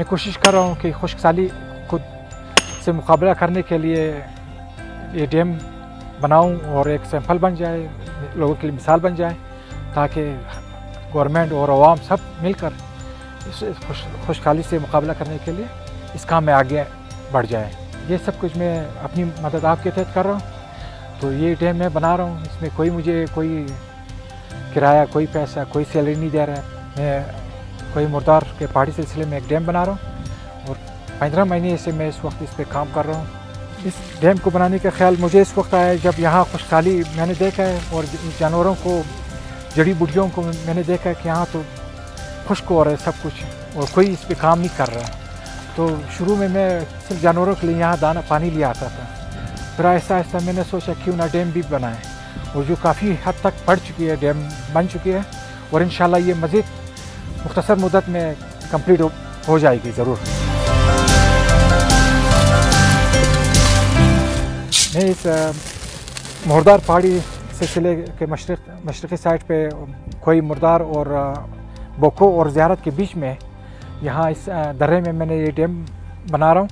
कोशिश कर रहा हूँ कि खुशकसाली खुद से मुकाबला करने के लिए ये डैम बनाऊँ और एक सैंपल बन जाए, लोगों के लिए मिसाल बन जाए, ताकि गवर्नमेंट और आवाम सब मिलकर इस खुशहाली से मुकाबला करने के लिए इस काम में आगे बढ़ जाए। ये सब कुछ मैं अपनी मदद आपके तहत कर रहा हूँ। तो ये डैम मैं बना रहा हूँ, इसमें मुझे कोई किराया, कोई पैसा, कोई सैलरी नहीं दे रहा है। मैं कोई मुर्दार के पहाड़ी सिलसिले में एक डैम बना रहा हूँ और 15 महीने से मैं इस वक्त इस पर काम कर रहा हूँ। इस डैम को बनाने का ख्याल मुझे इस वक्त आया जब यहाँ खुशहाली मैंने देखा है और जानवरों को, जड़ी बूटियों को मैंने देखा है कि यहाँ तो खुश्क हो रहा है सब कुछ और कोई इस पर काम नहीं कर रहा है। तो शुरू में मैं सिर्फ जानवरों के लिए यहाँ दाना पानी ले आता था, फिर आहिस्ता आहिस्ता मैंने सोचा क्यों ना डैम भी बनाएं, और जो काफ़ी हद तक बढ़ चुकी है, डैम बन चुकी है और इंशाल्लाह ये मज़ीद मुख्तसर मुद्दत में कंप्लीट हो जाएगी ज़रूर। मैं इस मुर्दार पहाड़ी सिलसिले के मशरक़ी साइड पे कोई मुर्दार और बोको और ज़ियारत के बीच में यहाँ इस दर्रे में मैंने ये डैम बना रहा हूँ।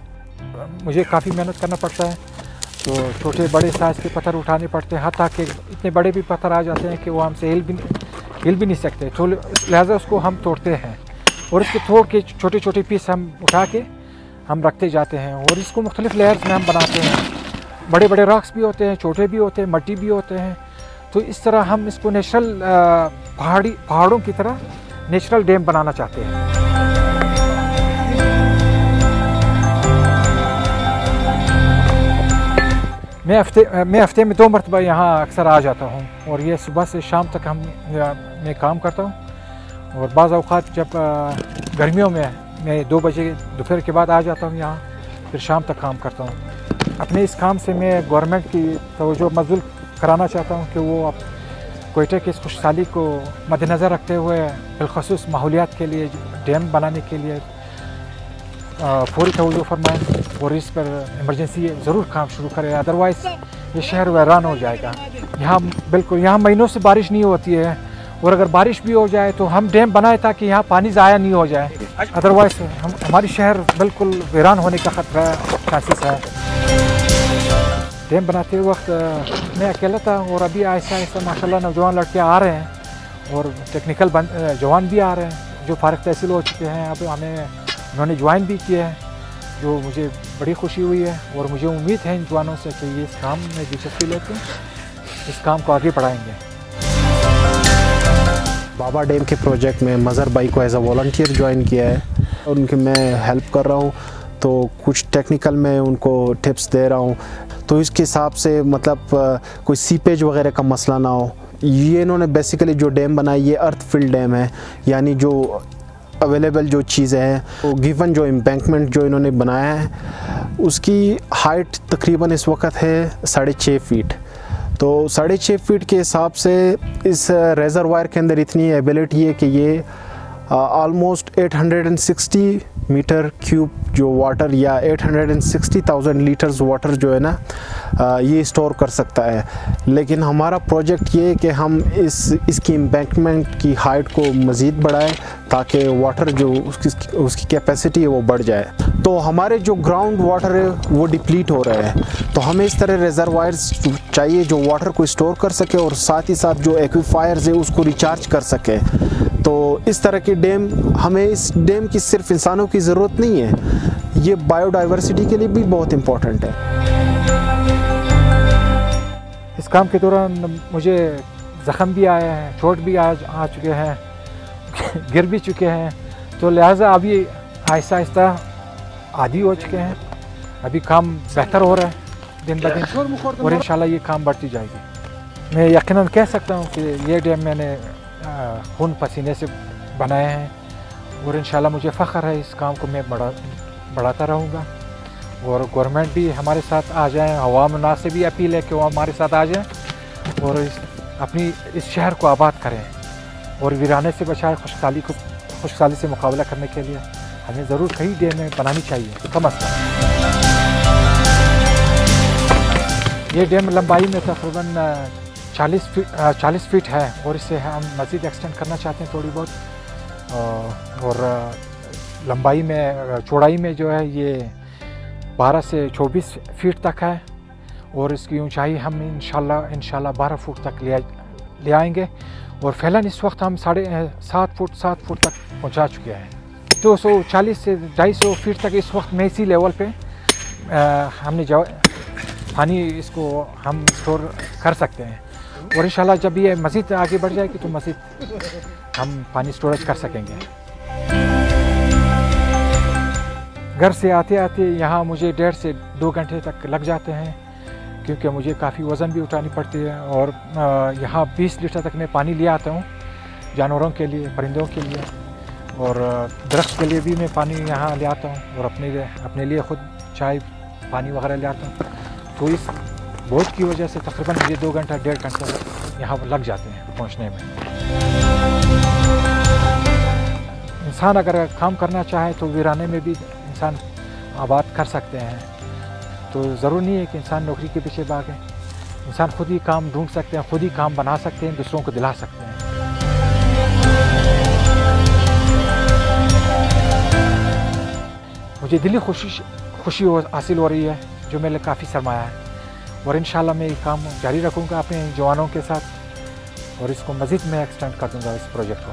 मुझे काफ़ी मेहनत करना पड़ता है, तो छोटे बड़े साइज़ के पत्थर उठाने पड़ते हैं, हत्ता कि इतने बड़े भी पत्थर आ जाते हैं कि वो हमसे हिल भी नहीं सकते, तो लिहाजा उसको हम तोड़ते हैं और इसको तोड़ के छोटे छोटे पीस हम उठा के हम रखते जाते हैं और इसको मुख्तलिफ लेयर्स में हम बनाते हैं। बड़े बड़े रॉक्स भी होते हैं, छोटे भी होते हैं, मट्टी भी होते हैं। तो इस तरह हम इसको नेचुरल पहाड़ों की तरह नेचुरल डैम बनाना चाहते हैं। मैं हफ्ते में 2 मरतबा यहाँ अक्सर आ जाता हूँ और ये सुबह से शाम तक मैं काम करता हूँ और बाज़ औक़ात जब गर्मियों में मैं 2 बजे दोपहर के बाद आ जाता हूँ यहाँ, फिर शाम तक काम करता हूँ। अपने इस काम से मैं गवर्नमेंट की तवज्जो मबज़ूल कराना चाहता हूँ कि वो अब कोयटा की इस खुशहाली को मद्देनज़र रखते हुए बिलख़ुसूस माहौलियात के लिए डैम बनाने के लिए फौरी तवज्जो फरमाएँ और इस पर इमरजेंसी ज़रूर काम शुरू करें, अदरवाइज़ ये शहर वीरान हो जाएगा। यहाँ बिल्कुल यहाँ महीनों से बारिश नहीं होती है और अगर बारिश भी हो जाए तो हम डैम बनाए ताकि यहाँ पानी ज़ाया नहीं हो जाए, अदरवाइज़ हमारी शहर बिल्कुल वीरान होने का ख़तरा चांसेस है। डैम बनाते वक्त मैं अकेला था और अभी आहिस्ता आहिस्ता माशाल्लाह नौजवान लड़के आ रहे हैं और टेक्निकल जवान भी आ रहे हैं जो फ़ारिग तहसील हो चुके हैं। अब उन्होंने ज्वाइन भी किया है, जो मुझे बड़ी खुशी हुई है और मुझे उम्मीद है इन जवानों से कि ये इस काम में दिलचस्पी लेते हैं, इस काम को आगे बढ़ाएंगे। बाबा डैम के प्रोजेक्ट में मज़हर भाई को एज अ वॉलंटियर ज्वाइन किया है और उनकी मैं हेल्प कर रहा हूँ, तो कुछ टेक्निकल में उनको टिप्स दे रहा हूँ, तो इसके हिसाब से मतलब कोई सीपेज वगैरह का मसला ना हो। ये इन्होंने बेसिकली जो डैम बनाई ये अर्थ फिल्ड डैम है, यानी जो अवेलेबल जो चीज़ें हैं वो गिवन जो एम्बैंकमेंट जो इन्होंने बनाया है उसकी हाइट तकरीबन इस वक्त है 6.5 फीट। तो 6.5 फीट के हिसाब से इस रेजरवायर के अंदर इतनी एबिलिटी है कि ये ऑलमोस्ट 860 मीटर क्यूब जो वाटर या 860,000 लीटर्स वाटर जो है ना ये स्टोर कर सकता है। लेकिन हमारा प्रोजेक्ट ये है कि हम इसकी एम्बैंकमेंट की हाइट को मज़ीद बढ़ाएं ताकि वाटर जो उसकी कैपेसिटी है वो बढ़ जाए। तो हमारे जो ग्राउंड वाटर है वो डिप्लीट हो रहे हैं, तो हमें इस तरह रिजर्वायर्स चाहिए जो वाटर को स्टोर कर सके और साथ ही साथ जो एक्वीफायर्स है उसको रिचार्ज कर सके। तो इस तरह के डैम, हमें इस डैम की सिर्फ इंसानों की ज़रूरत नहीं है, ये बायोडाइवर्सिटी के लिए भी बहुत इम्पोर्टेंट है। इस काम के दौरान मुझे ज़ख़म भी आए हैं, चोट भी आ चुके हैं, गिर भी चुके हैं, तो लिहाजा अभी आहिस्ता आहिस्ता आदी हो चुके हैं। अभी काम बेहतर हो रहा है दिन ब दिन और इंशाल्लाह ये काम बढ़ती जाएगी। मैं यकीनन कह सकता हूँ कि ये डैम मैंने खून पसीने से बनाए हैं और इंशाल्लाह मुझे फ़ख्र है, इस काम को मैं बढ़ाता रहूँगा और गवर्नमेंट भी हमारे साथ आ जाएँ। अवाम नास से भी अपील है कि वो हमारे साथ आ जाएँ और अपनी इस शहर को आबाद करें और वीराने से बचाएं। खुशहाली से मुकाबला करने के लिए हमें ज़रूर कई डैमें बनानी चाहिए कम अज़ कम। ये डैम लंबाई में तकरीबन 40 फीट है और इसे हम मज़ीद एक्सटेंड करना चाहते हैं थोड़ी बहुत, और लंबाई में, चौड़ाई में जो है ये 12 से 24 फीट तक है और इसकी ऊंचाई हम इंशाल्लाह 12 फुट तक ले आएंगे। और फैलन इस वक्त हम 7.5 फुट तक पहुंचा चुके हैं। 240 से 250 फीट तक इस वक्त में इसी लेवल पे हमने पानी इसको हम स्टोर कर सकते हैं। और इंशाल्लाह जब ये मज़ीद आगे बढ़ जाएगी तो मज़ीद हम पानी स्टोरेज कर सकेंगे। घर से आते आते यहाँ मुझे 1.5 से 2 घंटे तक लग जाते हैं, क्योंकि मुझे काफ़ी वज़न भी उठानी पड़ती है। और यहाँ 20 लीटर तक मैं पानी ले आता हूँ जानवरों के लिए, परिंदों के लिए, और दरख्त के लिए भी मैं पानी यहाँ ले आता हूँ, और अपने लिए ख़ुद चाय पानी वगैरह ले आता हूँ। तो इस बोझ की वजह से तकरीबन मुझे 2 घंटा 1.5 घंटा यहाँ लग जाते हैं पहुँचने में। इंसान अगर काम करना चाहे तो वीराने में भी इंसान आबाद कर सकते हैं। तो ज़रूर नहीं है कि इंसान नौकरी के पीछे भागे। इंसान खुद ही काम ढूंढ सकते हैं, खुद ही काम बना सकते हैं, दूसरों को दिला सकते हैं। मुझे दिली खुशी हासिल हो रही है, जो मेरे लिए काफ़ी सरमाया है। और इंशाल्लाह मैं ये काम जारी रखूँगा अपने जवानों के साथ, और इसको मज़ीद मैं एक्सटेंड कर दूँगा इस प्रोजेक्ट को।